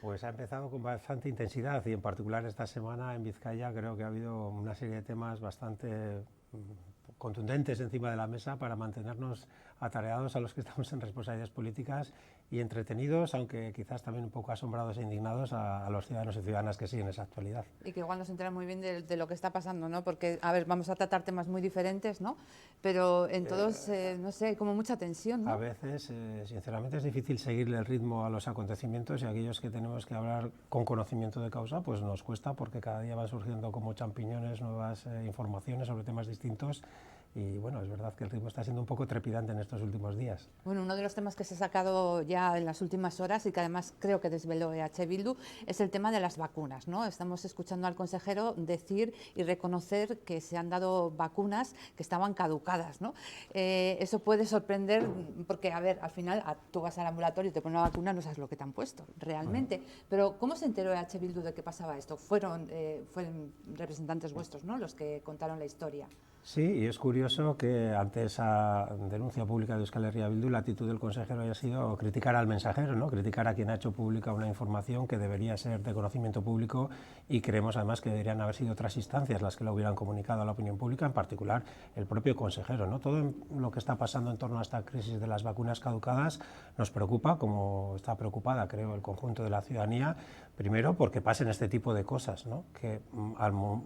Pues ha empezado con bastante intensidad y en particular esta semana en Vizcaya creo que ha habido una serie de temas bastante contundentes encima de la mesa para mantenernos atareados a los que estamos en responsabilidades políticas y entretenidos, aunque quizás también un poco asombrados e indignados a los ciudadanos y ciudadanas que siguen esa actualidad. Y que igual no se enteran muy bien de lo que está pasando, ¿no? Porque, a ver, vamos a tratar temas muy diferentes, ¿no? Pero en todos, no sé, hay como mucha tensión, A ¿no? veces, sinceramente, es difícil seguirle el ritmo a los acontecimientos y aquellos que tenemos que hablar con conocimiento de causa, pues nos cuesta porque cada día van surgiendo como champiñones nuevas informaciones sobre temas distintos y bueno, es verdad que el ritmo está siendo un poco trepidante en estos últimos días. Bueno, uno de los temas que se ha sacado ya en las últimas horas y que además creo que desveló EH Bildu es el tema de las vacunas, ¿no? Estamos escuchando al consejero decir y reconocer que se han dado vacunas que estaban caducadas, ¿no? Eso puede sorprender porque, a ver, al final tú vas al ambulatorio y te ponen una vacuna, no sabes lo que te han puesto realmente. Pero ¿cómo se enteró EH Bildu de que pasaba esto? Fueron representantes vuestros, ¿no?, los que contaron la historia. Sí, y es curioso que ante esa denuncia pública de Euskal Herria Bildu la actitud del consejero haya sido criticar al mensajero, ¿no? Criticar a quien ha hecho pública una información que debería ser de conocimiento público y creemos además que deberían haber sido otras instancias las que lo hubieran comunicado a la opinión pública, en particular el propio consejero, ¿no? Todo lo que está pasando en torno a esta crisis de las vacunas caducadas nos preocupa, como está preocupada creo el conjunto de la ciudadanía, primero porque pasen este tipo de cosas, ¿no? Que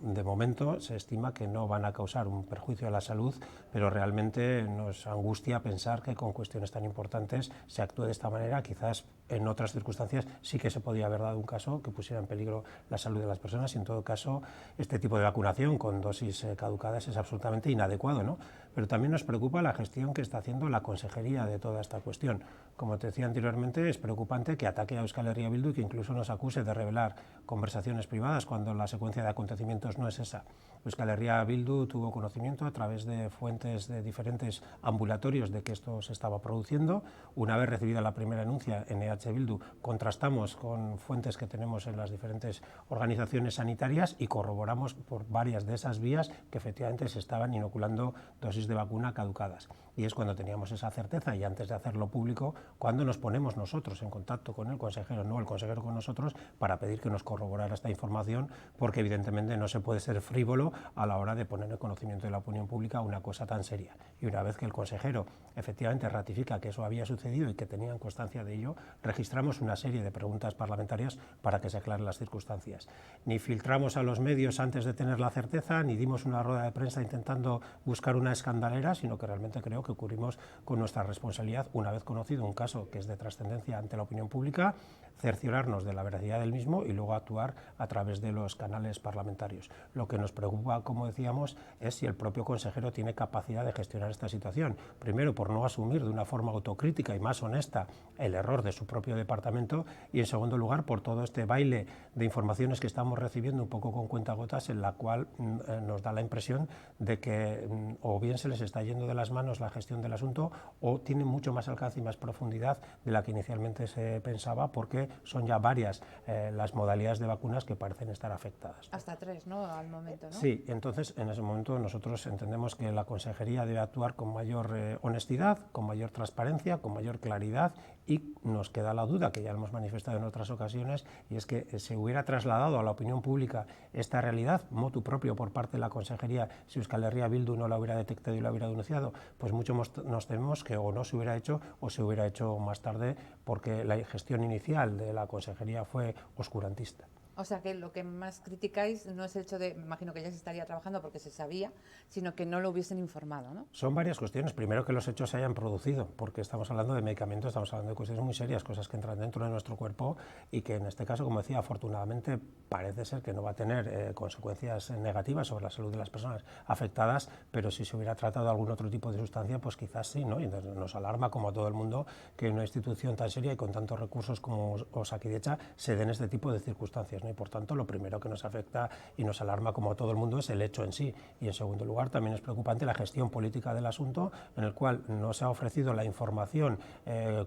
de momento se estima que no van a causar un perjuicio a la salud, pero realmente nos angustia pensar que con cuestiones tan importantes se actúe de esta manera. Quizás en otras circunstancias sí que se podía haber dado un caso que pusiera en peligro la salud de las personas y en todo caso este tipo de vacunación con dosis caducadas es absolutamente inadecuado, ¿no? Pero también nos preocupa la gestión que está haciendo la consejería de toda esta cuestión. Como te decía anteriormente, es preocupante que ataque a Euskal Herria Bildu y que incluso nos acuse de revelar conversaciones privadas cuando la secuencia de acontecimientos no es esa. Euskal Herria Bildu tuvo conocimiento a través de fuentes de diferentes ambulatorios de que esto se estaba produciendo. Una vez recibida la primera denuncia en EH Bildu, contrastamos con fuentes que tenemos en las diferentes organizaciones sanitarias y corroboramos por varias de esas vías que efectivamente se estaban inoculando dosis de vacuna caducadas. Y es cuando teníamos esa certeza y antes de hacerlo público, cuando nos ponemos nosotros en contacto con el consejero, no el consejero con nosotros, para pedir que nos corroborara esta información, porque evidentemente no se puede ser frívolo a la hora de poner en conocimiento de la opinión pública una cosa tan seria. Y una vez que el consejero efectivamente ratifica que eso había sucedido y que tenían constancia de ello, registramos una serie de preguntas parlamentarias para que se aclaren las circunstancias. Ni filtramos a los medios antes de tener la certeza, ni dimos una rueda de prensa intentando buscar una escandalera, sino que realmente creo que ocurrimos con nuestra responsabilidad una vez conocido un caso que es de trascendencia ante la opinión pública, cerciorarnos de la veracidad del mismo y luego actuar a través de los canales parlamentarios. Lo que nos preocupa, como decíamos, es si el propio consejero tiene capacidad de gestionar esta situación. Primero, por no asumir de una forma autocrítica y más honesta el error de su propio departamento y, en segundo lugar, por todo este baile de informaciones que estamos recibiendo un poco con cuentagotas en la cual nos da la impresión de que o bien se les está yendo de las manos la gestión del asunto o tiene mucho más alcance y más profundidad de la que inicialmente se pensaba, porque son ya varias las modalidades de vacunas que parecen estar afectadas. Hasta 3, ¿no?, al momento, ¿no? Sí, entonces en ese momento nosotros entendemos que la consejería debe actuar con mayor honestidad, con mayor transparencia, con mayor claridad y nos queda la duda, que ya lo hemos manifestado en otras ocasiones, y es que se hubiera trasladado a la opinión pública esta realidad, motu propio por parte de la consejería, si Euskal Herria Bildu no la hubiera detectado y la hubiera denunciado, pues mucho nos tememos que o no se hubiera hecho o se hubiera hecho más tarde, porque la gestión inicial de la consejería fue oscurantista. O sea que lo que más criticáis no es el hecho de, me imagino que ya se estaría trabajando porque se sabía, sino que no lo hubiesen informado, ¿no? Son varias cuestiones. Primero, que los hechos se hayan producido, porque estamos hablando de medicamentos, estamos hablando de cuestiones muy serias, cosas que entran dentro de nuestro cuerpo y que en este caso, como decía, afortunadamente parece ser que no va a tener consecuencias negativas sobre la salud de las personas afectadas, pero si se hubiera tratado algún otro tipo de sustancia, pues quizás sí, ¿no? Y entonces nos alarma, como a todo el mundo, que una institución tan seria y con tantos recursos como Osakidetza se den este tipo de circunstancias, ¿no? Y por tanto, lo primero que nos afecta y nos alarma, como a todo el mundo, es el hecho en sí. Y en segundo lugar, también es preocupante la gestión política del asunto, en el cual no se ha ofrecido la información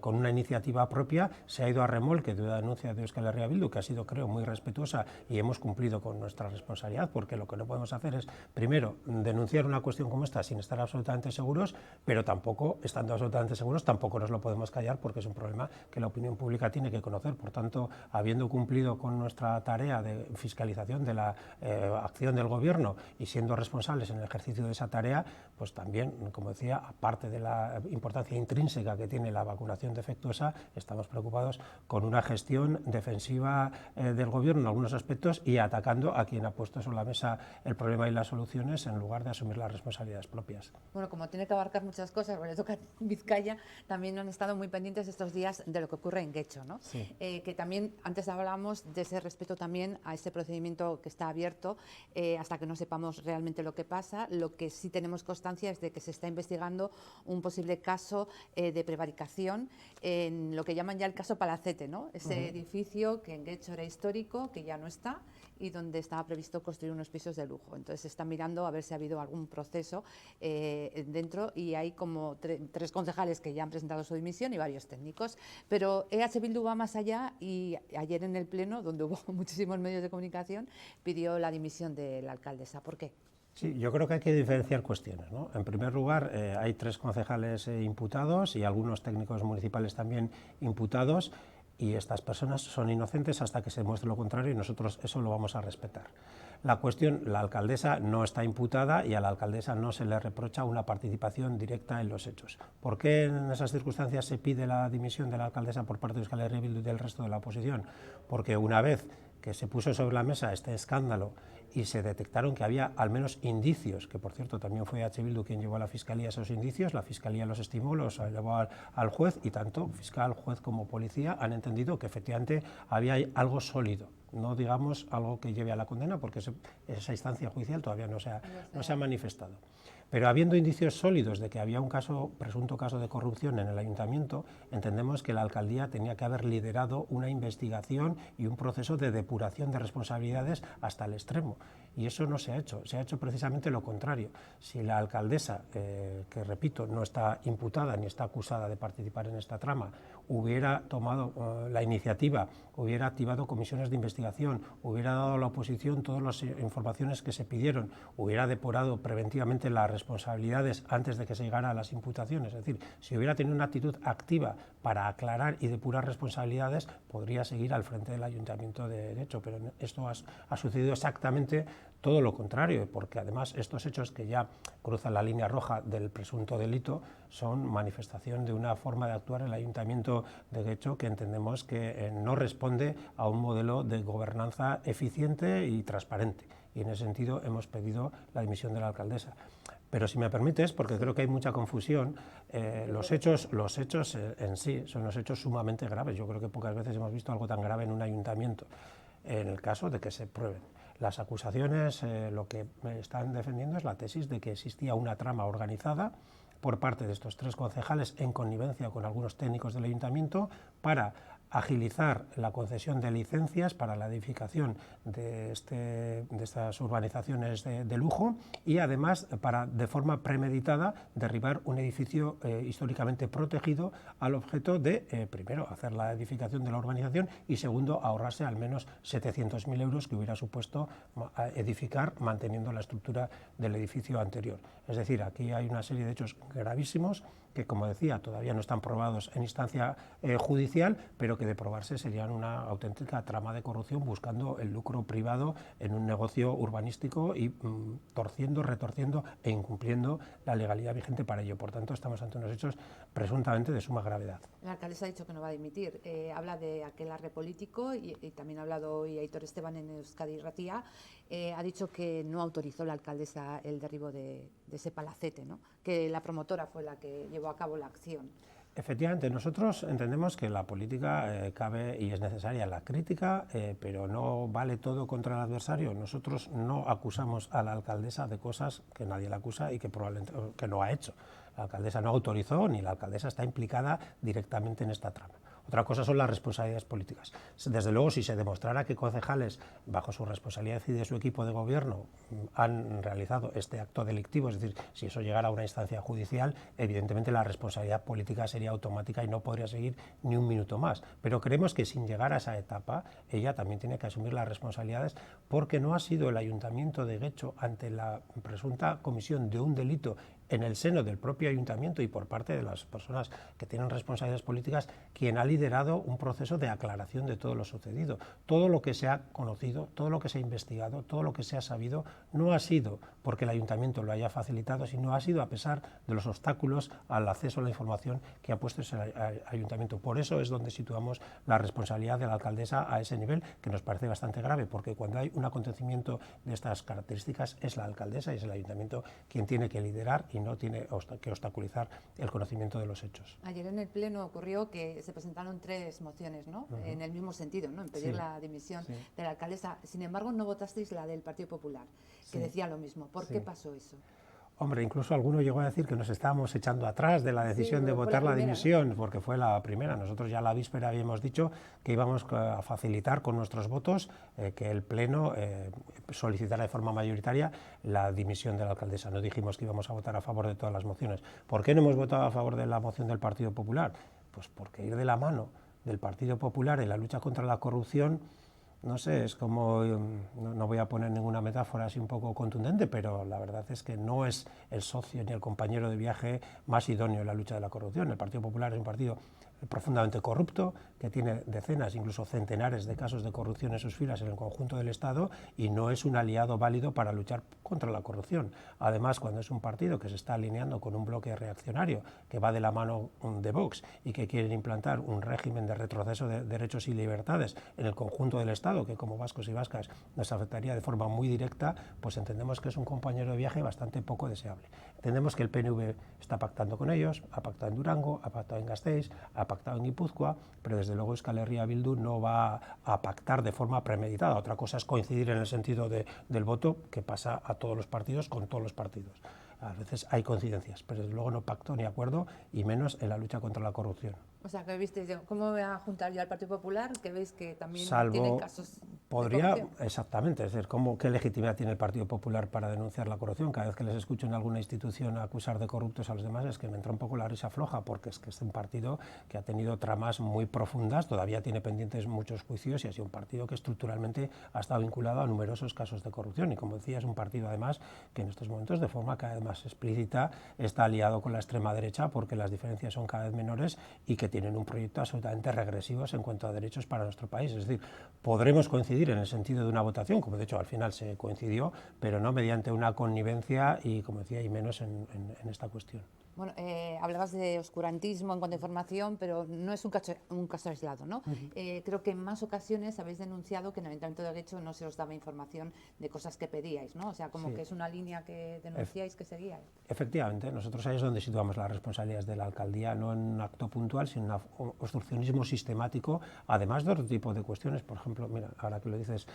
con una iniciativa propia, se ha ido a remolque de una denuncia de Euskal Herria Bildu, que ha sido, creo, muy respetuosa, y hemos cumplido con nuestra responsabilidad, porque lo que no podemos hacer es, primero, denunciar una cuestión como esta sin estar absolutamente seguros, pero tampoco, estando absolutamente seguros, tampoco nos lo podemos callar, porque es un problema que la opinión pública tiene que conocer. Por tanto, habiendo cumplido con nuestra tarea de fiscalización de la acción del Gobierno y siendo responsables en el ejercicio de esa tarea, pues también, como decía, aparte de la importancia intrínseca que tiene la vacunación defectuosa, estamos preocupados con una gestión defensiva del Gobierno en algunos aspectos y atacando a quien ha puesto sobre la mesa el problema y las soluciones en lugar de asumir las responsabilidades propias. Bueno, como tiene que abarcar muchas cosas, bueno, le toca Vizcaya, también han estado muy pendientes estos días de lo que ocurre en Getxo, ¿no? Sí. Que también antes hablábamos de ese respeto también a ese procedimiento que está abierto hasta que no sepamos realmente lo que pasa. Lo que sí tenemos constancia es de que se está investigando un posible caso de prevaricación en lo que llaman ya el caso Palacete, ¿no? Ese edificio que en Getxo era histórico, que ya no está, y donde estaba previsto construir unos pisos de lujo. Entonces se está mirando a ver si ha habido algún proceso dentro, y hay como tres concejales que ya han presentado su dimisión y varios técnicos. Pero EH Bildu va más allá y ayer en el Pleno, donde hubo muchísimos medios de comunicación, pidió la dimisión de la alcaldesa. ¿Por qué? Sí, yo creo que hay que diferenciar cuestiones, ¿no? En primer lugar, hay 3 concejales imputados y algunos técnicos municipales también imputados, y estas personas son inocentes hasta que se demuestre lo contrario, y nosotros eso lo vamos a respetar. La cuestión, la alcaldesa no está imputada y a la alcaldesa no se le reprocha una participación directa en los hechos. ¿Por qué en esas circunstancias se pide la dimisión de la alcaldesa por parte de Euskal Herria Bildu y del resto de la oposición? Porque una vez que se puso sobre la mesa este escándalo y se detectaron que había al menos indicios, que por cierto también fue EH Bildu quien llevó a la Fiscalía esos indicios, la Fiscalía los estimó, los llevó al juez, y tanto fiscal, juez como policía han entendido que efectivamente había algo sólido, no digamos algo que lleve a la condena, porque esa instancia judicial todavía no se ha manifestado. Pero habiendo indicios sólidos de que había un presunto caso de corrupción en el ayuntamiento, entendemos que la alcaldía tenía que haber liderado una investigación y un proceso de depuración de responsabilidades hasta el extremo. Y eso no se ha hecho, se ha hecho precisamente lo contrario. Si la alcaldesa, que repito, no está imputada ni está acusada de participar en esta trama, hubiera tomado la iniciativa, hubiera activado comisiones de investigación, hubiera dado a la oposición todas las informaciones que se pidieron, hubiera depurado preventivamente las responsabilidades antes de que se llegara a las imputaciones, es decir, si hubiera tenido una actitud activa para aclarar y depurar responsabilidades, podría seguir al frente del ayuntamiento de Getxo, pero esto ha sucedido exactamente todo lo contrario, porque además estos hechos que ya cruzan la línea roja del presunto delito son manifestación de una forma de actuar en el ayuntamiento de Getxo que entendemos que no responde a un modelo de gobernanza eficiente y transparente, y en ese sentido hemos pedido la dimisión de la alcaldesa. Pero si me permites, porque creo que hay mucha confusión, los hechos en sí son los hechos sumamente graves. Yo creo que pocas veces hemos visto algo tan grave en un ayuntamiento, en el caso de que se prueben. Las acusaciones lo que están defendiendo es la tesis de que existía una trama organizada por parte de estos 3 concejales en connivencia con algunos técnicos del ayuntamiento para agilizar la concesión de licencias para la edificación de estas urbanizaciones de lujo, y además para, de forma premeditada, derribar un edificio históricamente protegido al objeto de, primero, hacer la edificación de la urbanización y, segundo, ahorrarse al menos 700.000 euros que hubiera supuesto edificar manteniendo la estructura del edificio anterior. Es decir, aquí hay una serie de hechos gravísimos que, como decía, todavía no están probados en instancia judicial, pero que de probarse serían una auténtica trama de corrupción buscando el lucro privado en un negocio urbanístico y torciendo, retorciendo e incumpliendo la legalidad vigente para ello. Por tanto, estamos ante unos hechos presuntamente de suma gravedad. La alcaldesa ha dicho que no va a dimitir. Habla de aquelarre político y también ha hablado hoy Aitor Esteban en Euskadi Irratia. Ha dicho que no autorizó la alcaldesa el derribo de ese palacete, ¿no? Que la promotora fue la que llevó a cabo la acción. Efectivamente, nosotros entendemos que en la política cabe y es necesaria la crítica, pero no vale todo contra el adversario. Nosotros no acusamos a la alcaldesa de cosas que nadie la acusa y que probablemente que no ha hecho. La alcaldesa no autorizó, ni la alcaldesa está implicada directamente en esta trama. Otra cosa son las responsabilidades políticas. Desde luego, si se demostrara que concejales, bajo su responsabilidad y de su equipo de gobierno, han realizado este acto delictivo, es decir, si eso llegara a una instancia judicial, evidentemente la responsabilidad política sería automática y no podría seguir ni un minuto más. Pero creemos que sin llegar a esa etapa, ella también tiene que asumir las responsabilidades, porque no ha sido el Ayuntamiento de Guecho, ante la presunta comisión de un delito en el seno del propio ayuntamiento y por parte de las personas que tienen responsabilidades políticas, quien ha liderado un proceso de aclaración de todo lo sucedido. Todo lo que se ha conocido, todo lo que se ha investigado, todo lo que se ha sabido, no ha sido porque el ayuntamiento lo haya facilitado, sino ha sido a pesar de los obstáculos al acceso a la información que ha puesto ese ayuntamiento. Por eso es donde situamos la responsabilidad de la alcaldesa a ese nivel, que nos parece bastante grave, porque cuando hay un acontecimiento de estas características es la alcaldesa y es el ayuntamiento quien tiene que liderar y no tiene que obstaculizar el conocimiento de los hechos. Ayer en el Pleno ocurrió que se presentaron 3 mociones, ¿no? En el mismo sentido, ¿no? En pedir la dimisión de la alcaldesa. Sin embargo, no votasteis la del Partido Popular, que decía lo mismo. ¿Por qué pasó eso? Hombre, incluso alguno llegó a decir que nos estábamos echando atrás de la decisión de votar la dimisión, ¿no? Porque fue la primera. Nosotros ya la víspera habíamos dicho que íbamos a facilitar con nuestros votos que el Pleno solicitara de forma mayoritaria la dimisión de la alcaldesa. No dijimos que íbamos a votar a favor de todas las mociones. ¿Por qué no hemos votado a favor de la moción del Partido Popular? Pues porque ir de la mano del Partido Popular en la lucha contra la corrupción, no sé, es como, no voy a poner ninguna metáfora así un poco contundente, pero la verdad es que no es el socio ni el compañero de viaje más idóneo en la lucha de la corrupción. El Partido Popular es un partido profundamente corrupto, que tiene decenas, incluso centenares de casos de corrupción en sus filas en el conjunto del Estado, y no es un aliado válido para luchar contra la corrupción. Además, cuando es un partido que se está alineando con un bloque reaccionario que va de la mano de Vox y que quieren implantar un régimen de retroceso de derechos y libertades en el conjunto del Estado, que como vascos y vascas nos afectaría de forma muy directa, pues entendemos que es un compañero de viaje bastante poco deseable. Entendemos que el PNV está pactando con ellos, ha pactado en Durango, ha pactado en Gasteiz, ha pactado en Guipúzcoa, pero desde luego Euskal Herria Bildu no va a pactar de forma premeditada. Otra cosa es coincidir en el sentido del voto, que pasa a todos los partidos con todos los partidos. A veces hay coincidencias, pero desde luego no pacto ni acuerdo, y menos en la lucha contra la corrupción. O sea, que visteis, ¿cómo voy a juntar yo al Partido Popular? Que veis que también tienen casos podría, de corrupción. exactamente, es decir, ¿qué legitimidad tiene el Partido Popular para denunciar la corrupción? Cada vez que les escucho en alguna institución acusar de corruptos a los demás, es que me entra un poco la risa floja, porque es que es un partido que ha tenido tramas muy profundas, todavía tiene pendientes muchos juicios, y ha sido un partido que estructuralmente ha estado vinculado a numerosos casos de corrupción, y como decía, es un partido además que en estos momentos de forma cada vez más explícita está aliado con la extrema derecha, porque las diferencias son cada vez menores y que tienen un proyecto absolutamente regresivo en cuanto a derechos para nuestro país. Es decir, podremos coincidir en el sentido de una votación, como de hecho al final se coincidió, pero no mediante una connivencia y, como decía, y menos en esta cuestión. Bueno, hablabas de oscurantismo en cuanto a información, pero no es un caso aislado, ¿no? Creo que en más ocasiones habéis denunciado que en el Ayuntamiento de Guecho no se os daba información de cosas que pedíais, ¿no? O sea, como que es una línea que denunciáis, que seguíais. Efectivamente, nosotros ahí es donde situamos las responsabilidades de la alcaldía, no en un acto puntual, sino en un obstruccionismo sistemático, además de otro tipo de cuestiones. Por ejemplo, mira, ahora que lo dices,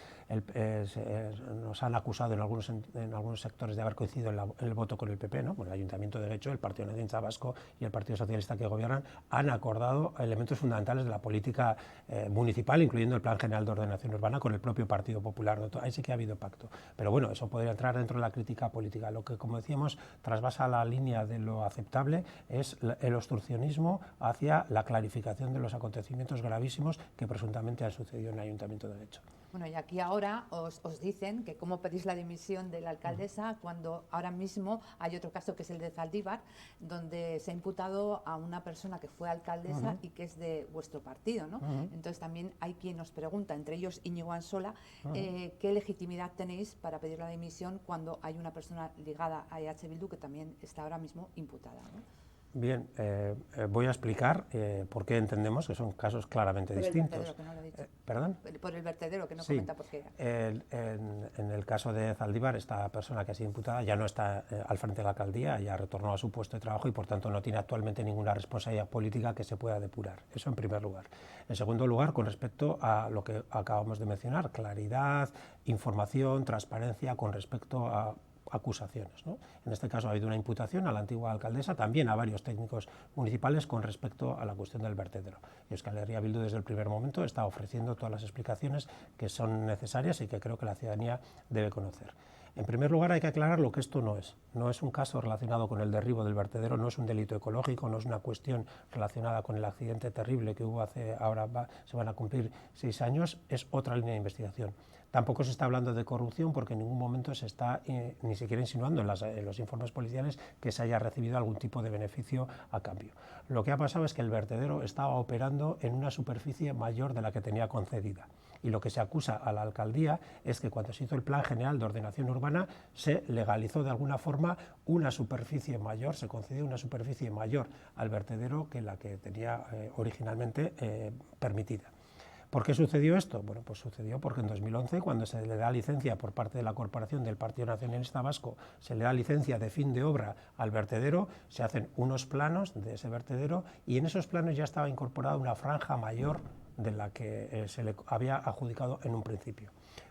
nos han acusado en algunos sectores de haber coincidido en el voto con el PP, ¿no? Bueno, el Ayuntamiento de Guecho, el Partido Nacionalista Vasco y el Partido Socialista que gobiernan han acordado elementos fundamentales de la política municipal, incluyendo el Plan General de Ordenación Urbana, con el propio Partido Popular. Ahí sí que ha habido pacto. Pero bueno, eso podría entrar dentro de la crítica política. Lo que, como decíamos, trasvasa la línea de lo aceptable es el obstruccionismo hacia la clarificación de los acontecimientos gravísimos que presuntamente han sucedido en el Ayuntamiento de Guecho. Bueno, y aquí ahora os dicen que cómo pedís la dimisión de la alcaldesa cuando ahora mismo hay otro caso que es el de Zaldívar, donde se ha imputado a una persona que fue alcaldesa y que es de vuestro partido, ¿no? Entonces también hay quien nos pregunta, entre ellos Íñigo Ansola, ¿qué legitimidad tenéis para pedir la dimisión cuando hay una persona ligada a EH Bildu que también está ahora mismo imputada, ¿no? Bien, voy a explicar por qué entendemos que son casos claramente distintos. Que no lo he dicho. ¿Perdón? Por el vertedero, que no Sí. comenta por qué. En el caso de Zaldívar, esta persona que ha sido imputada ya no está al frente de la alcaldía, ya retornó a su puesto de trabajo y por tanto no tiene actualmente ninguna responsabilidad política que se pueda depurar. Eso en primer lugar. En segundo lugar, con respecto a lo que acabamos de mencionar, claridad, información, transparencia con respecto a acusaciones, ¿no? En este caso ha habido una imputación a la antigua alcaldesa, también a varios técnicos municipales con respecto a la cuestión del vertedero. Y Euskal Herria Bildu desde el primer momento está ofreciendo todas las explicaciones que son necesarias y que creo que la ciudadanía debe conocer. En primer lugar, hay que aclarar lo que esto no es. No es un caso relacionado con el derribo del vertedero, no es un delito ecológico, no es una cuestión relacionada con el accidente terrible que hubo se van a cumplir 6 años, es otra línea de investigación. Tampoco se está hablando de corrupción porque en ningún momento se está ni siquiera insinuando en los informes policiales que se haya recibido algún tipo de beneficio a cambio. Lo que ha pasado es que el vertedero estaba operando en una superficie mayor de la que tenía concedida. Y lo que se acusa a la alcaldía es que cuando se hizo el Plan General de Ordenación Urbana se legalizó de alguna forma una superficie mayor, se concedió una superficie mayor al vertedero que la que tenía originalmente permitida. ¿Por qué sucedió esto? Bueno, pues sucedió porque en 2011, cuando se le da licencia por parte de la Corporación del Partido Nacionalista Vasco, se le da licencia de fin de obra al vertedero, se hacen unos planos de ese vertedero y en esos planos ya estaba incorporada una franja mayor de la que se le había adjudicado en un principio.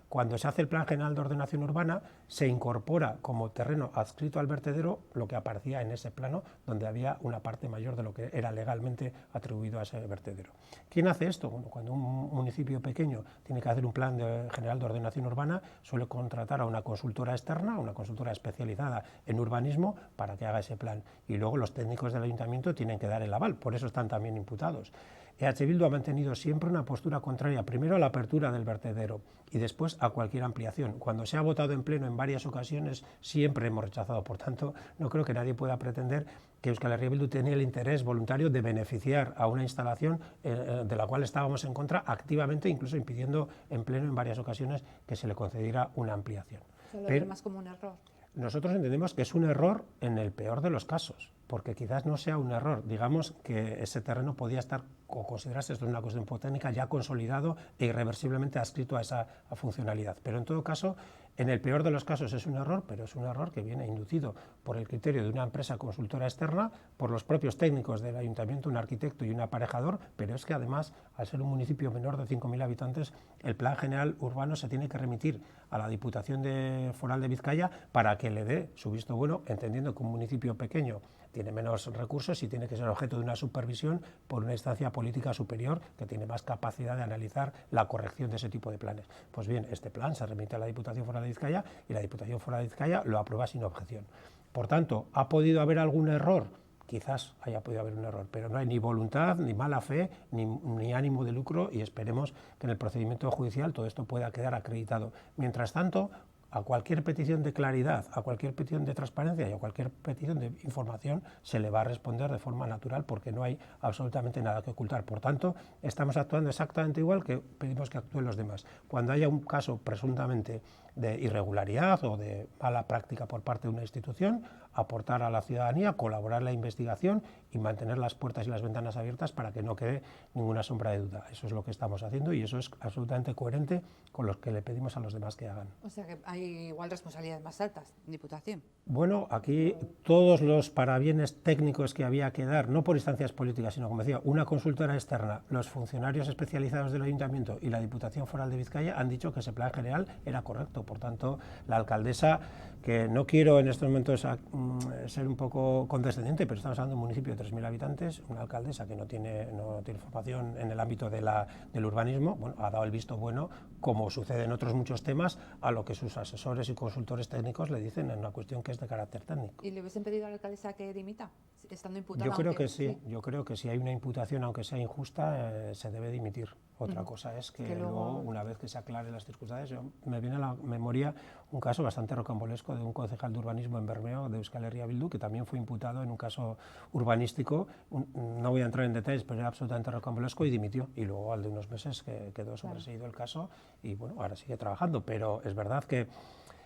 Cuando se hace el Plan General de Ordenación Urbana, se incorpora como terreno adscrito al vertedero lo que aparecía en ese plano, donde había una parte mayor de lo que era legalmente atribuido a ese vertedero. ¿Quién hace esto? Bueno, cuando un municipio pequeño tiene que hacer un Plan General de Ordenación Urbana, suele contratar a una consultora externa, una consultora especializada en urbanismo, para que haga ese plan. Y luego los técnicos del ayuntamiento tienen que dar el aval, por eso están también imputados. EH Bildu ha mantenido siempre una postura contraria, primero a la apertura del vertedero y después a cualquier ampliación. Cuando se ha votado en pleno en varias ocasiones, siempre hemos rechazado. Por tanto, no creo que nadie pueda pretender que Euskal Herria Bildu tenía el interés voluntario de beneficiar a una instalación de la cual estábamos en contra activamente, incluso impidiendo en pleno en varias ocasiones que se le concediera una ampliación. ¿Se lo ve más como un error? Nosotros entendemos que es un error en el peor de los casos, porque quizás no sea un error, digamos que ese terreno podía estar o considerarse, esto es una cuestión técnica, ya consolidado e irreversiblemente adscrito a esa funcionalidad. Pero en todo caso, en el peor de los casos es un error, pero es un error que viene inducido por el criterio de una empresa consultora externa, por los propios técnicos del ayuntamiento, un arquitecto y un aparejador, pero es que además, al ser un municipio menor de 5.000 habitantes, el Plan General Urbano se tiene que remitir a la Diputación Foral de Vizcaya para que le dé su visto bueno, entendiendo que un municipio pequeño tiene menos recursos y tiene que ser objeto de una supervisión por una instancia política superior que tiene más capacidad de analizar la corrección de ese tipo de planes. Pues bien, este plan se remite a la Diputación Foral de Vizcaya y la Diputación Foral de Vizcaya lo aprueba sin objeción. Por tanto, ¿ha podido haber algún error? Quizás haya podido haber un error, pero no hay ni voluntad, ni mala fe, ni ánimo de lucro y esperemos que en el procedimiento judicial todo esto pueda quedar acreditado. Mientras tanto, a cualquier petición de claridad, a cualquier petición de transparencia y a cualquier petición de información se le va a responder de forma natural porque no hay absolutamente nada que ocultar. Por tanto, estamos actuando exactamente igual que pedimos que actúen los demás. Cuando haya un caso presuntamente de irregularidad o de mala práctica por parte de una institución, aportar a la ciudadanía, colaborar en la investigación y mantener las puertas y las ventanas abiertas para que no quede ninguna sombra de duda. Eso es lo que estamos haciendo y eso es absolutamente coherente con lo que le pedimos a los demás que hagan. O sea que hay igual responsabilidades más altas, Diputación. Bueno, aquí todos los parabienes técnicos que había que dar, no por instancias políticas, sino como decía, una consultora externa, los funcionarios especializados del Ayuntamiento y la Diputación Foral de Vizcaya han dicho que ese plan general era correcto. Por tanto, la alcaldesa, que no quiero en estos momentos ser un poco condescendiente, pero estamos hablando de un municipio de 3.000 habitantes, una alcaldesa que no tiene formación en el ámbito del urbanismo, bueno, ha dado el visto bueno, como sucede en otros muchos temas, a lo que sus asesores y consultores técnicos le dicen en una cuestión que es de carácter técnico. ¿Y le hubiesen pedido a la alcaldesa que dimita, estando imputada? Yo creo que sí, yo creo que si hay una imputación, aunque sea injusta, se debe dimitir. Otra cosa es que luego, una vez que se aclaren las circunstancias, me viene a la memoria un caso bastante rocambolesco de un concejal de urbanismo en Bermeo, de Euskal Herria Bildu, que también fue imputado en un caso urbanístico, no voy a entrar en detalles, pero era absolutamente rocambolesco y dimitió. Y luego, al de unos meses, quedó sobreseído el caso y bueno, ahora sigue trabajando, pero es verdad que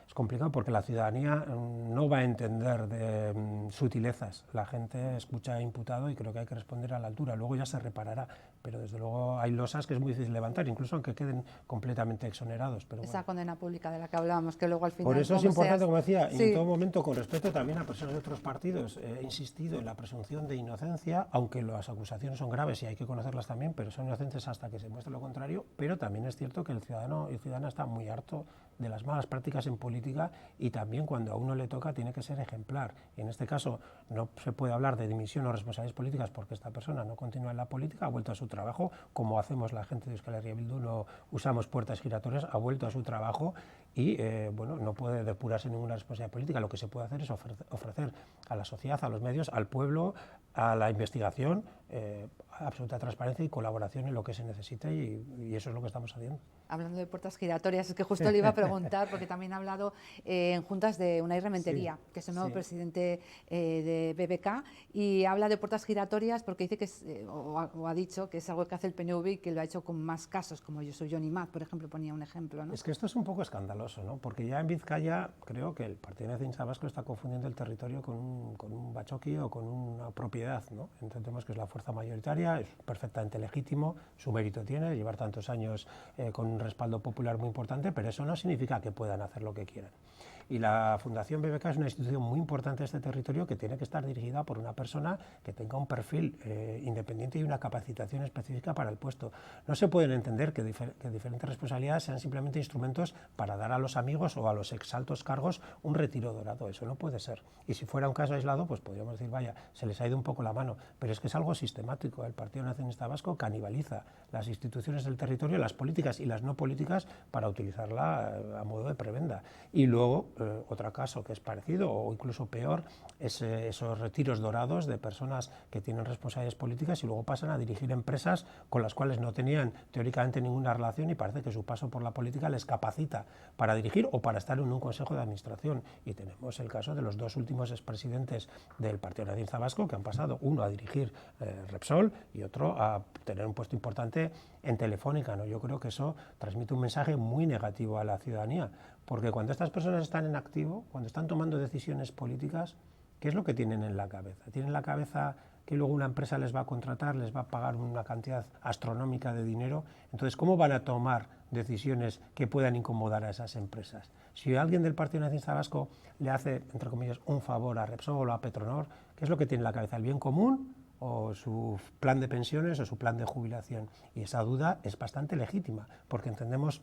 es complicado porque la ciudadanía no va a entender de sutilezas. La gente escucha imputado y creo que hay que responder a la altura. Luego ya se reparará, pero desde luego hay losas que es muy difícil levantar, incluso aunque queden completamente exonerados. Pero esa condena pública de la que hablábamos, que luego al final... Por eso es importante, como decía, y sí, en todo momento, con respecto también a personas de otros partidos, he insistido en la presunción de inocencia, aunque las acusaciones son graves y hay que conocerlas también, pero son inocentes hasta que se muestre lo contrario. Pero también es cierto que el ciudadano y ciudadana está muy harto de las malas prácticas en política, y también cuando a uno le toca tiene que ser ejemplar. Y en este caso no se puede hablar de dimisión o responsabilidades políticas porque esta persona no continúa en la política, ha vuelto a su trabajo, como hacemos la gente de Euskal Herria Bildu, no usamos puertas giratorias, ha vuelto a su trabajo y bueno, no puede depurarse ninguna responsabilidad política. Lo que se puede hacer es ofrecer a la sociedad, a los medios, al pueblo, a la investigación, absoluta transparencia y colaboración en lo que se necesite, y eso es lo que estamos haciendo. Hablando de puertas giratorias, es que justo le iba a preguntar, porque también ha hablado en juntas de Unai Rementería, que es el nuevo presidente de BBK, y habla de puertas giratorias porque dice que o ha dicho que es algo que hace el PNV y que lo ha hecho con más casos, como yo soy Johnny Maz, por ejemplo, ponía un ejemplo, ¿no? Es que esto es un poco escandaloso, ¿no? Porque ya en Vizcaya creo que el Partido Nacionalista Vasco está confundiendo el territorio con un bachoqui o con una propiedad, ¿no? Entendemos que es la fuerza mayoritaria, es perfectamente legítimo, su mérito tiene llevar tantos años con un respaldo popular muy importante, pero eso no significa que puedan hacer lo que quieran. Y la Fundación BBK es una institución muy importante de este territorio que tiene que estar dirigida por una persona que tenga un perfil independiente y una capacitación específica para el puesto. No se pueden entender que diferentes responsabilidades sean simplemente instrumentos para dar a los amigos o a los exaltos cargos un retiro dorado. Eso no puede ser. Y si fuera un caso aislado, pues podríamos decir, vaya, se les ha ido un poco la mano. Pero es que es algo sistemático. El Partido Nacionalista Vasco canibaliza las instituciones del territorio, las políticas y las no políticas, para utilizarla a modo de prebenda. Y luego, otro caso que es parecido o incluso peor es esos retiros dorados de personas que tienen responsabilidades políticas y luego pasan a dirigir empresas con las cuales no tenían teóricamente ninguna relación, y parece que su paso por la política les capacita para dirigir o para estar en un consejo de administración. Y tenemos el caso de los dos últimos expresidentes del Partido Nacionalista Vasco, que han pasado, uno a dirigir Repsol y otro a tener un puesto importante en Telefónica, ¿no? Yo creo que eso transmite un mensaje muy negativo a la ciudadanía, porque cuando estas personas están en activo, cuando están tomando decisiones políticas, ¿qué es lo que tienen en la cabeza? Tienen en la cabeza que luego una empresa les va a contratar, les va a pagar una cantidad astronómica de dinero. Entonces, ¿cómo van a tomar decisiones que puedan incomodar a esas empresas? Si alguien del Partido Nacionalista Vasco le hace, entre comillas, un favor a Repsol o a Petronor, ¿qué es lo que tiene en la cabeza? ¿El bien común o su plan de pensiones o su plan de jubilación? Y esa duda es bastante legítima, porque entendemos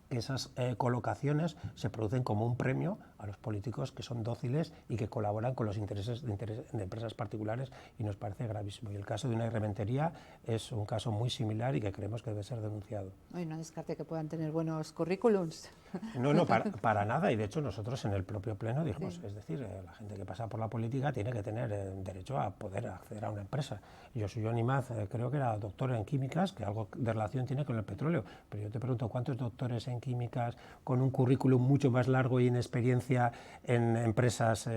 que esas colocaciones se producen como un premio a los políticos que son dóciles y que colaboran con los intereses de empresas particulares, y nos parece gravísimo. Y el caso de Unai Rementería es un caso muy similar y que creemos que debe ser denunciado. Hoy no descarte que puedan tener buenos currículums. No, para nada, y de hecho nosotros en el propio pleno dijimos, es decir, la gente que pasa por la política tiene que tener derecho a poder acceder a una empresa. Yo soy Johnny Maz, creo que era doctor en químicas, que algo de relación tiene con el petróleo, pero yo te pregunto, ¿cuántos doctores en químicas con un currículum mucho más largo y en experiencia en empresas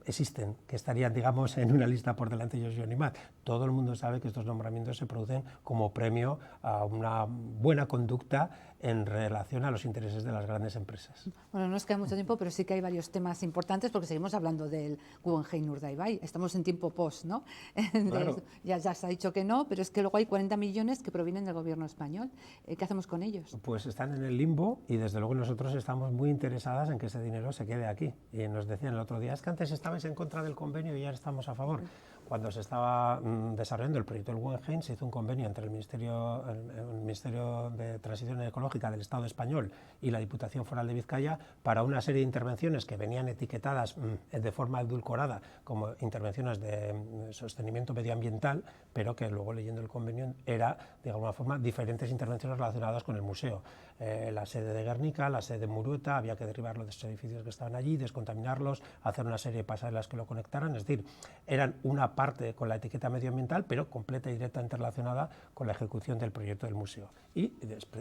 existen, que estarían, digamos, en una lista por delante de Johnny Maz? Todo el mundo sabe que estos nombramientos se producen como premio a una buena conducta en relación a los intereses de las grandes empresas. Bueno, no nos queda mucho tiempo, pero sí que hay varios temas importantes, porque seguimos hablando del Guggenheim Urdaibai. Estamos en tiempo post, ¿no? Claro. Ya se ha dicho que no, pero es que luego hay 40 millones que provienen del gobierno español. ¿Qué hacemos con ellos? Pues están en el limbo, y desde luego nosotros estamos muy interesadas en que ese dinero se quede aquí. Y nos decían el otro día, es que antes estabais en contra del convenio y ya estamos a favor. Cuando se estaba desarrollando el proyecto del Guggenheim, se hizo un convenio entre el Ministerio de Transición Ecológica del Estado español y la Diputación Foral de Vizcaya para una serie de intervenciones que venían etiquetadas de forma edulcorada como intervenciones de sostenimiento medioambiental, pero que luego, leyendo el convenio, era de alguna forma diferentes intervenciones relacionadas con el museo. La sede de Guernica, la sede de Murueta, había que derribar los edificios que estaban allí, descontaminarlos, hacer una serie de pasarelas que lo conectaran, es decir, eran una parte con la etiqueta medioambiental, pero completa y directamente relacionada con la ejecución del proyecto del museo. Y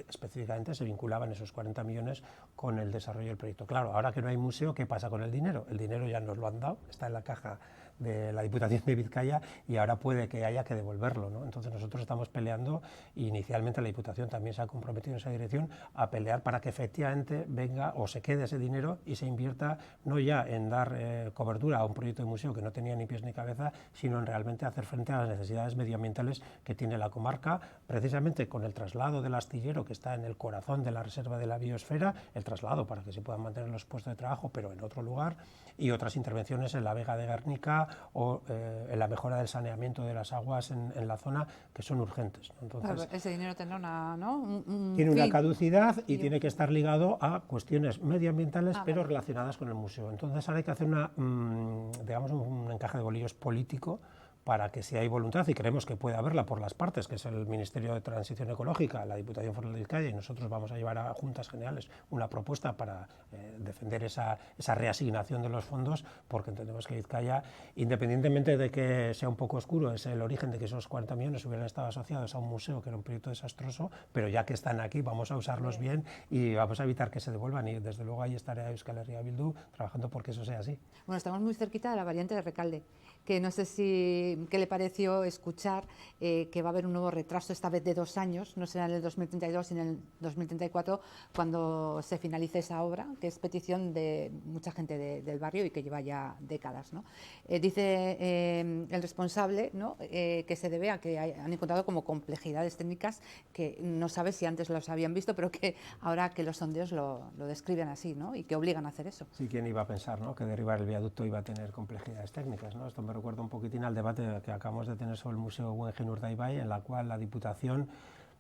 específicamente se vinculaban esos 40 millones con el desarrollo del proyecto. Claro, ahora que no hay museo, ¿qué pasa con el dinero? El dinero ya nos lo han dado, está en la caja de la Diputación de Vizcaya y ahora puede que haya que devolverlo, ¿no? Entonces nosotros estamos peleando, y inicialmente la Diputación también se ha comprometido en esa dirección, a pelear para que efectivamente venga o se quede ese dinero y se invierta no ya en dar cobertura a un proyecto de museo que no tenía ni pies ni cabeza, sino en realmente hacer frente a las necesidades medioambientales que tiene la comarca, precisamente con el traslado del astillero que está en el corazón de la reserva de la biosfera, el traslado para que se puedan mantener los puestos de trabajo, pero en otro lugar, y otras intervenciones en la Vega de Guernica o en la mejora del saneamiento de las aguas en la zona, que son urgentes, ¿no? Entonces, claro, ese dinero tendrá tiene una fin. caducidad y tiene que estar ligado a cuestiones medioambientales, pero vale. relacionadas con el museo. Entonces ahora hay que hacer digamos, un encaje de bolillos político para que si hay voluntad, y creemos que puede haberla por las partes, que es el Ministerio de Transición Ecológica, la Diputación Foral de Vizcaya, y nosotros vamos a llevar a Juntas Generales una propuesta para defender esa reasignación de los fondos, porque entendemos que Vizcaya, independientemente de que sea un poco oscuro, es el origen de que esos 40 millones hubieran estado asociados a un museo que era un proyecto desastroso, pero ya que están aquí vamos a usarlos bien y vamos a evitar que se devuelvan, y desde luego ahí estará Euskal Herria Bildu trabajando porque eso sea así. Bueno, estamos muy cerquita de la variante de Recalde, que no sé qué le pareció escuchar que va a haber un nuevo retraso, esta vez de 2 años, no será en el 2032, sino en el 2034, cuando se finalice esa obra, que es petición de mucha gente del barrio y que lleva ya décadas, ¿no? Dice el responsable, ¿no? Que se debe a que han encontrado como complejidades técnicas que no sabe si antes los habían visto, pero que ahora que los sondeos lo describen así, ¿no? Y que obligan a hacer eso. Sí, ¿quién iba a pensar, ¿no?, que derribar el viaducto iba a tener complejidades técnicas, ¿no? Esto me recuerda un poquitín al debate que acabamos de tener sobre el Museo Guggenheim Urdaibai, en la cual la Diputación,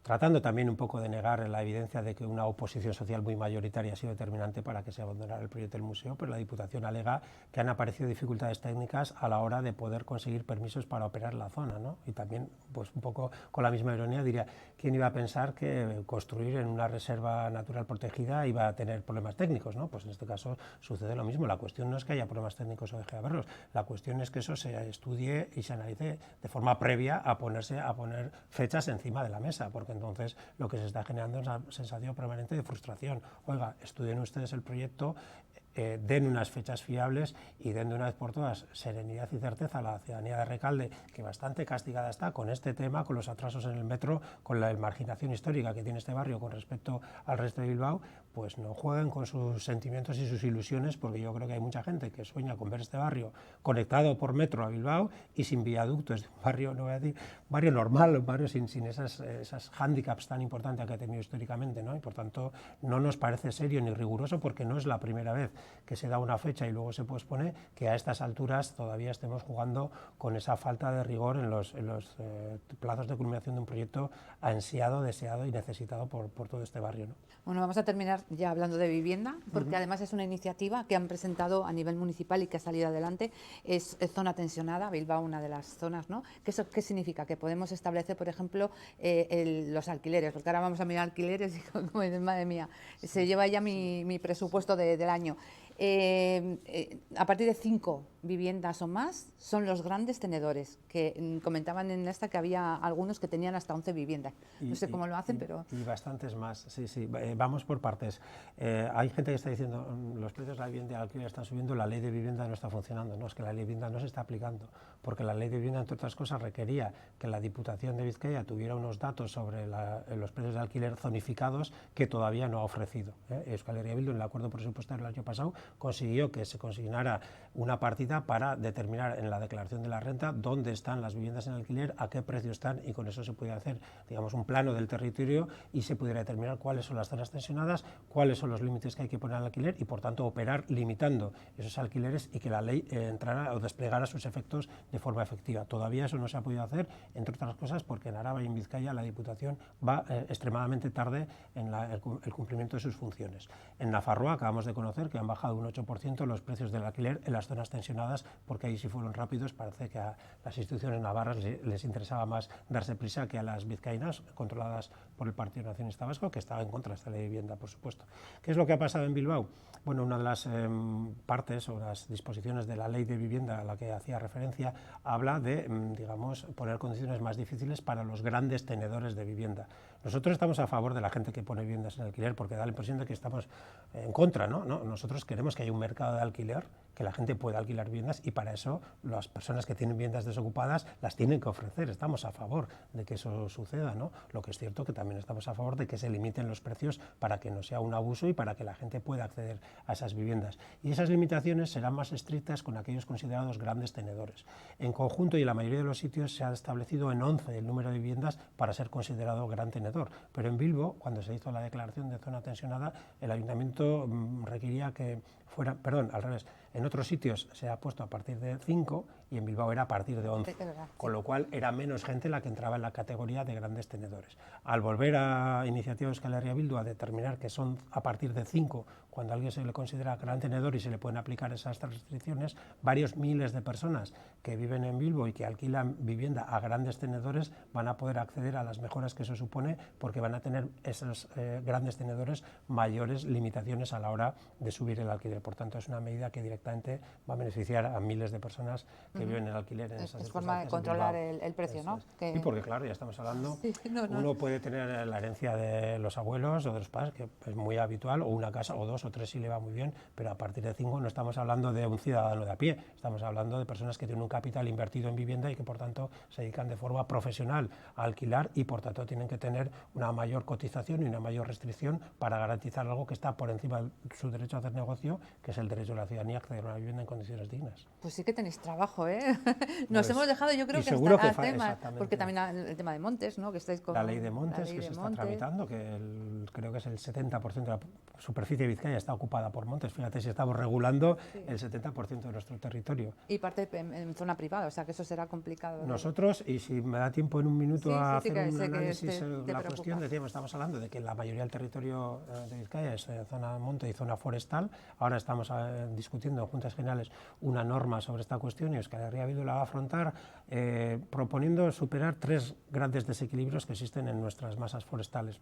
tratando también un poco de negar la evidencia de que una oposición social muy mayoritaria ha sido determinante para que se abandonara el proyecto del museo, pero la Diputación alega que han aparecido dificultades técnicas a la hora de poder conseguir permisos para operar la zona, ¿no? Y también, pues un poco con la misma ironía, diría, ¿quién iba a pensar que construir en una reserva natural protegida iba a tener problemas técnicos, ¿no? Pues en este caso sucede lo mismo. La cuestión no es que haya problemas técnicos o deje de haberlos, la cuestión es que eso se estudie y se analice de forma previa a poner fechas encima de la mesa, porque entonces lo que se está generando es una sensación permanente de frustración. Oiga, estudien ustedes el proyecto, den unas fechas fiables y den de una vez por todas serenidad y certeza a la ciudadanía de Recalde, que bastante castigada está con este tema, con los atrasos en el metro, con la marginación histórica que tiene este barrio con respecto al resto de Bilbao. Pues no jueguen con sus sentimientos y sus ilusiones, porque yo creo que hay mucha gente que sueña con ver este barrio conectado por metro a Bilbao y sin viaductos, un barrio, no voy a decir, barrio normal, un barrio sin esas hándicaps tan importantes que ha tenido históricamente, ¿no? Y por tanto no nos parece serio ni riguroso, porque no es la primera vez que se da una fecha y luego se pospone, que a estas alturas todavía estemos jugando con esa falta de rigor en los plazos de culminación de un proyecto ansiado, deseado y necesitado por todo este barrio, ¿no? Bueno, vamos a terminar ya hablando de vivienda, porque además es una iniciativa que han presentado a nivel municipal y que ha salido adelante. Es zona tensionada, Bilbao una de las zonas, ¿no? ¿Qué significa? Que podemos establecer, por ejemplo, los alquileres, porque ahora vamos a mirar alquileres y como dices, madre mía, se lleva ya mi presupuesto del año. A partir de 5 viviendas o más son los grandes tenedores, que comentaban en esta que había algunos que tenían hasta 11 viviendas. No sé cómo lo hacen, pero... Y bastantes más, sí. Vamos por partes. Hay gente que está diciendo los precios de la vivienda y el alquiler están subiendo, la ley de vivienda no está funcionando. No, es que la ley de vivienda no se está aplicando, porque la ley de vivienda, entre otras cosas, requería que la Diputación de Vizcaya tuviera unos datos sobre los precios de alquiler zonificados que todavía no ha ofrecido. Euskal Herria Bildu, en el acuerdo presupuestario del año pasado, consiguió que se consignara una partida para determinar en la declaración de la renta dónde están las viviendas en alquiler, a qué precio están, y con eso se puede hacer, digamos, un plano del territorio y se pudiera determinar cuáles son las zonas tensionadas, cuáles son los límites que hay que poner al alquiler y, por tanto, operar limitando esos alquileres y que la ley entrara o desplegara sus efectos de forma efectiva. Todavía eso no se ha podido hacer, entre otras cosas porque en Araba y en Vizcaya la Diputación va extremadamente tarde en el cumplimiento de sus funciones. En Nafarroa acabamos de conocer que han bajado un 8% los precios del alquiler en las zonas tensionadas, porque ahí sí fueron rápidos. Parece que a las instituciones navarras les interesaba más darse prisa que a las vizcaínas, controladas por el Partido Nacionalista Vasco, que estaba en contra de esta ley de vivienda, por supuesto. ¿Qué es lo que ha pasado en Bilbao? Bueno, una de las partes o las disposiciones de la ley de vivienda a la que hacía referencia habla de, digamos, poner condiciones más difíciles para los grandes tenedores de vivienda. Nosotros estamos a favor de la gente que pone viviendas en alquiler, porque da la impresión de que estamos en contra, ¿no? Nosotros queremos que haya un mercado de alquiler que la gente pueda alquilar viviendas y para eso las personas que tienen viviendas desocupadas las tienen que ofrecer. Estamos a favor de que eso suceda, ¿no? Lo que es cierto que también estamos a favor de que se limiten los precios para que no sea un abuso y para que la gente pueda acceder a esas viviendas. Y esas limitaciones serán más estrictas con aquellos considerados grandes tenedores. En conjunto y en la mayoría de los sitios se ha establecido en 11 el número de viviendas para ser considerado gran tenedor, pero en Bilbo, cuando se hizo la declaración de zona tensionada, el ayuntamiento requería que fuera, perdón, al revés, en otros sitios se ha puesto a partir de 5 y en Bilbao era a partir de 11, con lo cual era menos gente la que entraba en la categoría de grandes tenedores. Al volver a Iniciativa Euskal Herria Bildu a determinar que son a partir de 5, cuando a alguien se le considera gran tenedor y se le pueden aplicar esas restricciones, varios miles de personas que viven en Bilbo y que alquilan vivienda a grandes tenedores van a poder acceder a las mejoras que eso supone, porque van a tener esos grandes tenedores mayores limitaciones a la hora de subir el alquiler. Por tanto, es una medida que directamente va a beneficiar a miles de personas que viven en el alquiler en esas circunstancias. Es forma de controlar el precio, ¿no? Que... Sí, porque claro, ya estamos hablando, uno puede tener la herencia de los abuelos o de los padres, que es muy habitual, o una casa, o 2 o 3 si le va muy bien, pero a partir de 5 no estamos hablando de un ciudadano de a pie, estamos hablando de personas que tienen un capital invertido en vivienda y que por tanto se dedican de forma profesional a alquilar y por tanto tienen que tener una mayor cotización y una mayor restricción para garantizar algo que está por encima de su derecho a hacer negocio, que es el derecho de la ciudadanía a acceder a una vivienda en condiciones dignas. Pues sí que tenéis trabajo, ¿eh? Nos hemos dejado, yo creo que hasta temas, porque también el tema de montes, ¿no? Que estáis con la ley de montes que se está tramitando, que creo que es el 70% de la superficie de Vizcaya está ocupada por montes. Fíjate si estamos regulando el 70% de nuestro territorio. Y parte en zona privada, o sea que eso será complicado. Nosotros, y si me da tiempo en un minuto a hacer un análisis de la cuestión, decíamos, estamos hablando de que la mayoría del territorio de Vizcaya es zona monte y zona forestal. Ahora estamos discutiendo en Juntas Generales una norma sobre esta cuestión y Euskal Herria Bildu la va a afrontar proponiendo superar 3 grandes desequilibrios que existen en nuestras masas forestales.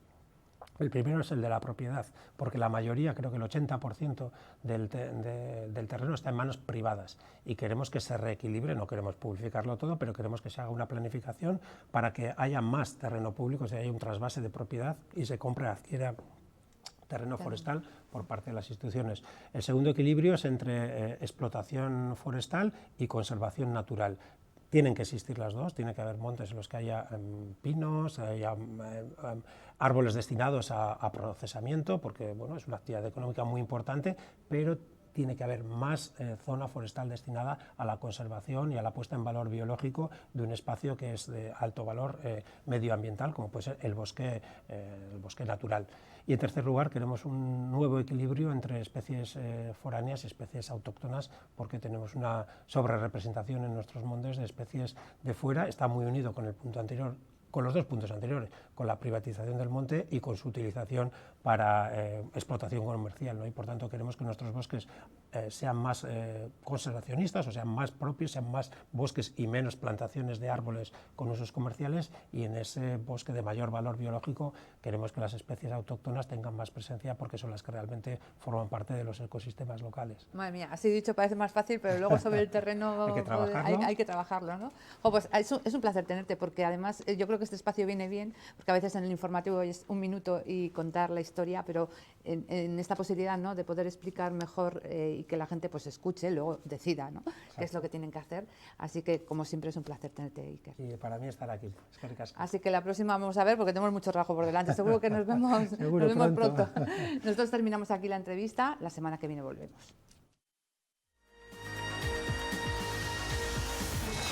El primero es el de la propiedad, porque la mayoría, creo que el 80% del terreno está en manos privadas y queremos que se reequilibre, no queremos publicitarlo todo, pero queremos que se haga una planificación para que haya más terreno público, si haya un trasvase de propiedad y se compre, adquiera terreno forestal por parte de las instituciones. El segundo equilibrio es entre explotación forestal y conservación natural. Tienen que existir las dos, tiene que haber montes en los que haya pinos, haya árboles destinados a procesamiento, porque bueno, es una actividad económica muy importante, pero tiene que haber más zona forestal destinada a la conservación y a la puesta en valor biológico de un espacio que es de alto valor medioambiental, como puede ser el bosque natural. Y en tercer lugar, queremos un nuevo equilibrio entre especies foráneas y especies autóctonas, porque tenemos una sobrerepresentación en nuestros montes de especies de fuera. Está muy unido con el punto anterior, con los 2 puntos anteriores, con la privatización del monte y con su utilización para explotación comercial, ¿no? Y por tanto queremos que nuestros bosques sean más conservacionistas, o sean más propios, sean más bosques y menos plantaciones de árboles con usos comerciales, y en ese bosque de mayor valor biológico queremos que las especies autóctonas tengan más presencia, porque son las que realmente forman parte de los ecosistemas locales. Madre mía, así dicho parece más fácil, pero luego sobre el terreno hay que trabajarlo, ¿no? Pues es un placer tenerte, porque además yo creo que este espacio viene bien, porque a veces en el informativo es un minuto y contar la historia, pero en esta posibilidad, ¿no?, de poder explicar mejor y que la gente pues escuche, luego decida, ¿no?, qué es lo que tienen que hacer. Así que, como siempre, es un placer tenerte, Iker. Y para mí estar aquí. Así que la próxima vamos a ver, porque tenemos mucho trabajo por delante. Seguro que nos vemos, pronto. Nosotros terminamos aquí la entrevista, la semana que viene volvemos.